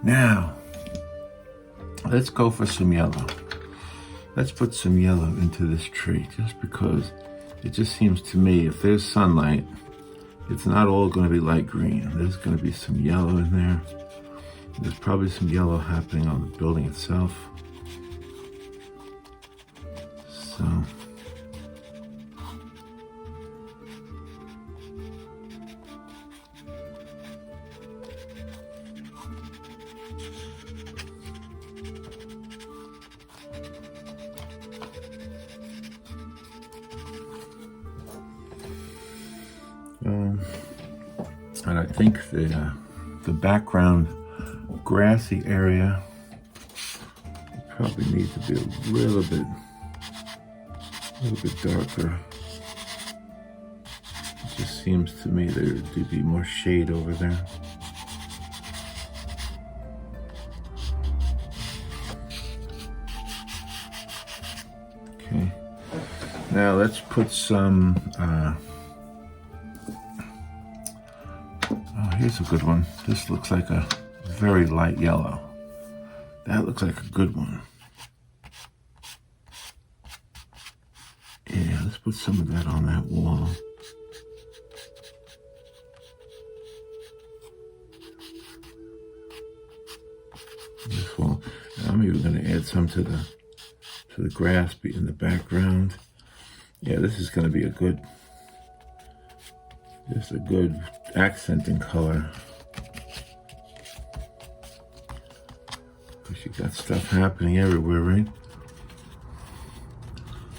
Now, let's go for some yellow. Let's put some yellow into this tree, just because it just seems to me if there's sunlight, it's not all going to be light green. There's going to be some yellow in there. There's probably some yellow happening on the building itself. So and I think the background grassy area probably needs to be a little bit darker. It just seems to me there to be more shade over there. Okay, now let's put some here's a good one. This looks like a very light yellow. That looks like a good one. Yeah, let's put some of that on that wall. This wall. I'm even going to add some to the grass in the background. Yeah, this is going to be just a good accenting color. Because you got stuff happening everywhere, right?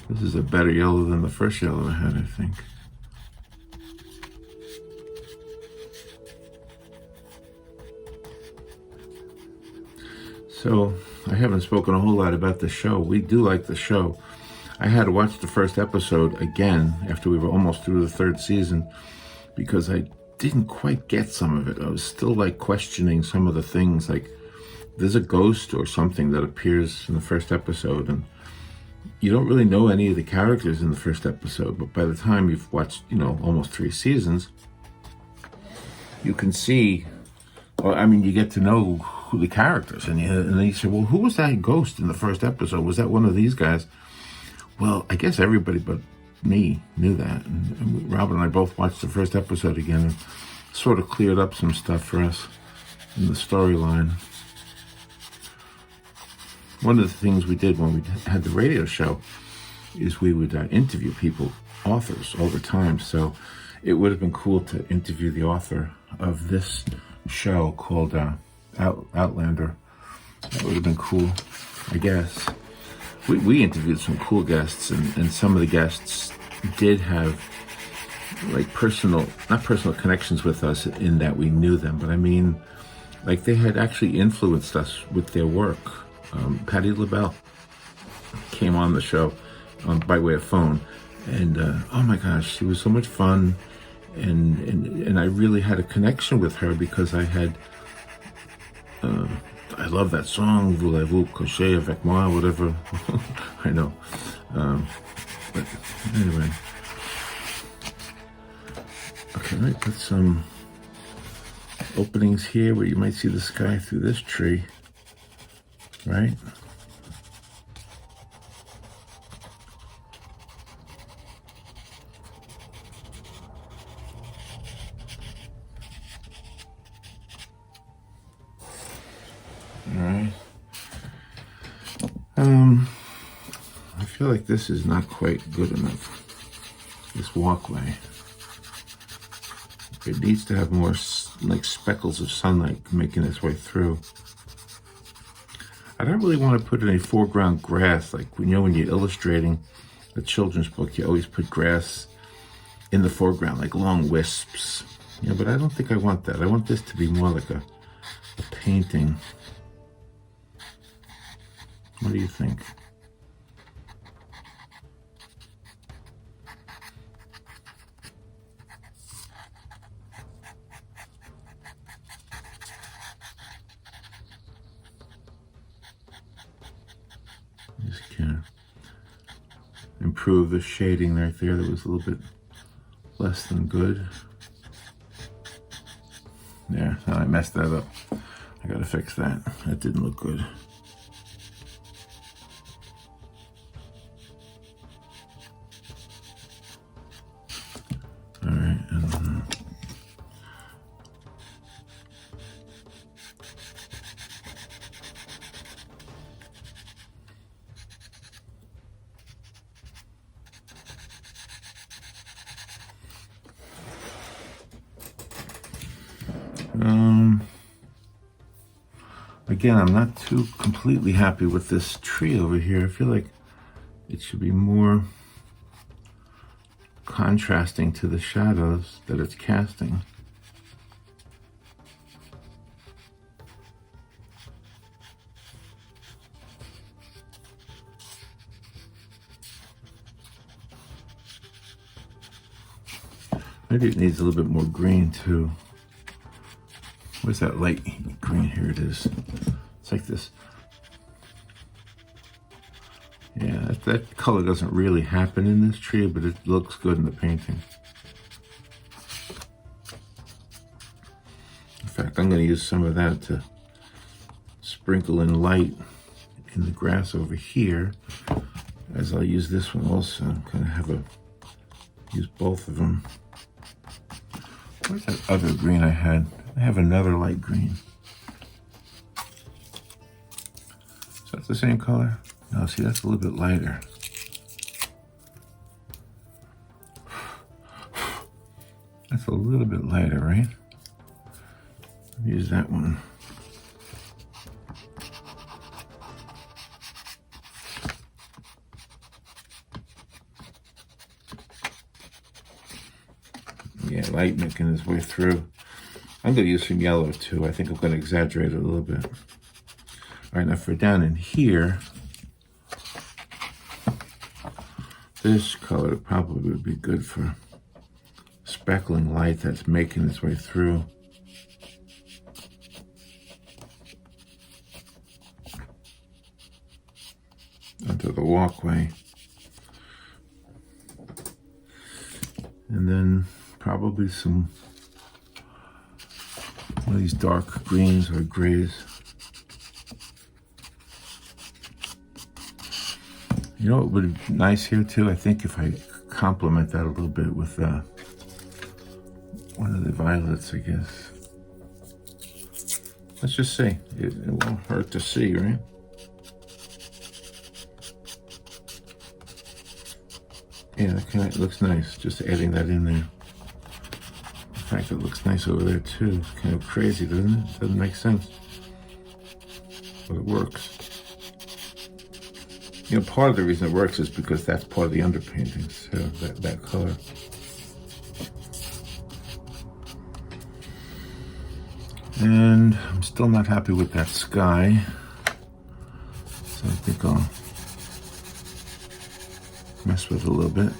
This is a better yellow than the first yellow I had, I think. So, I haven't spoken a whole lot about the show. We do like the show. I had to watch the first episode again after we were almost through the third season because I didn't quite get some of it. I was still like questioning some of the things, like there's a ghost or something that appears in the first episode and you don't really know any of the characters in the first episode, but by the time you've watched, almost 3 seasons, you can see, you get to know who the characters, and then you say, well, who was that ghost in the first episode? Was that one of these guys? Well, I guess everybody but me knew that, and Robin and I both watched the first episode again and sort of cleared up some stuff for us in the storyline. One of the things we did when we had the radio show is we would interview people, authors, all the time. So it would have been cool to interview the author of this show called Outlander. That would have been cool, I guess. We interviewed some cool guests, and some of the guests did have like not personal connections with us in that we knew them, but like they had actually influenced us with their work. Patti LaBelle came on the show by way of phone, and oh my gosh, she was so much fun, and I really had a connection with her because I had I love that song, Voulez-vous coucher avec moi, whatever. I know, but anyway. Okay, let me put some openings here where you might see the sky through this tree. Right? All right. I feel like this is not quite good enough. This walkway. It needs to have more like speckles of sunlight making its way through. I don't really want to put any foreground grass. Like, you know, when you're illustrating a children's book, you always put grass in the foreground, like long wisps. Yeah, but I don't think I want that. I want this to be more like a painting. What do you think? Just kind of improve the shading right there. That was a little bit less than good. There, no, I messed that up. I gotta fix that. That didn't look good. All right, and again, I'm not too completely happy with this tree over here. I feel like it should be more contrasting to the shadows that it's casting. Maybe it needs a little bit more green too. Where's that light green? Here it is. It's like this. Yeah, that color doesn't really happen in this tree, but it looks good in the painting. In fact, I'm going to use some of that to sprinkle in light in the grass over here, as I'll use this one also. I'm going to use both of them. Where's that other green I had? I have another light green. So that's the same color? No, see, that's a little bit lighter. That's a little bit lighter, right? Use that one. Yeah, light making its way through. I'm going to use some yellow too. I think I'm going to exaggerate it a little bit. All right, now for down in here, this color probably would be good for speckling light that's making its way through. Onto the walkway. And then probably some one of these dark greens or grays. You know what would be nice here too? I think if I complement that a little bit with one of the violets, I guess. Let's just see. It won't hurt to see, right? Yeah, that kind of looks nice. Just adding that in there. In fact, it looks nice over there too. It's kind of crazy, doesn't it? Doesn't make sense, but it works. You know, part of the reason it works is because that's part of the underpainting, so that color. And I'm still not happy with that sky, so I think I'll mess with it a little bit.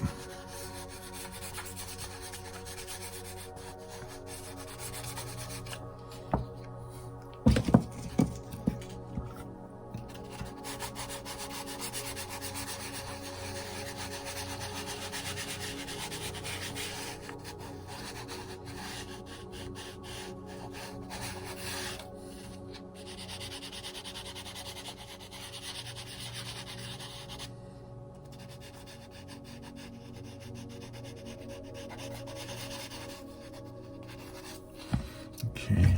Okay,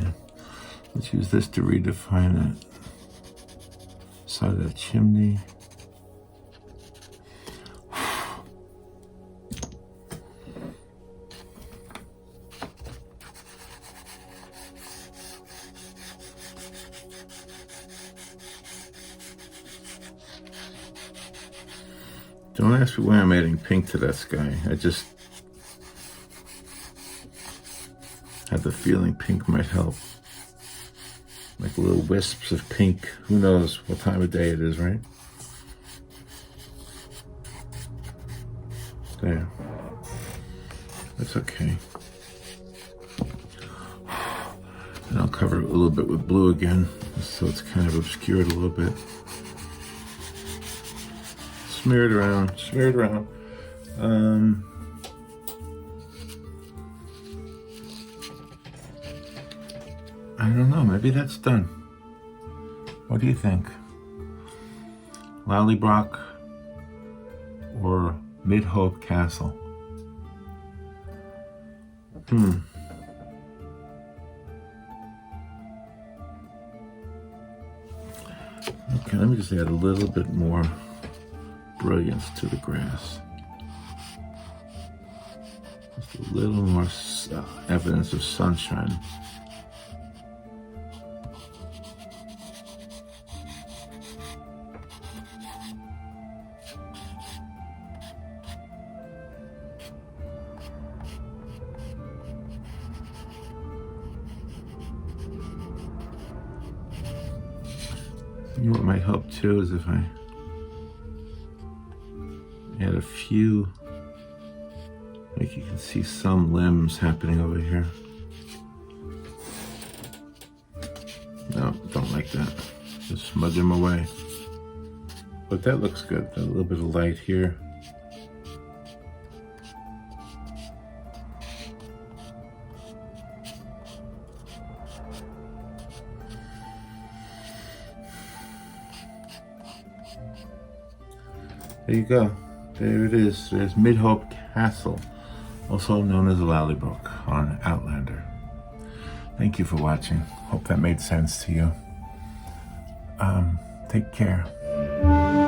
let's use this to redefine that side of that chimney. Don't ask me why I'm adding pink to that sky. I just had the feeling pink might help. Like little wisps of pink. Who knows what time of day it is, right? There. That's okay. And I'll cover it a little bit with blue again, so it's kind of obscured a little bit. Smear it around, smear it around. I don't know, maybe that's done. What do you think? Lallybroch or Midhope Castle? Okay, let me just add a little bit more brilliance to the grass. Just a little more evidence of sunshine. You know what might help too is if I add a few, like you can see some limbs happening over here. No, don't like that. Just smudge them away. But that looks good. A little bit of light here. There you go. There it is. There's Midhope Castle, also known as Lallybroch on Outlander. Thank you for watching. Hope that made sense to you. Take care.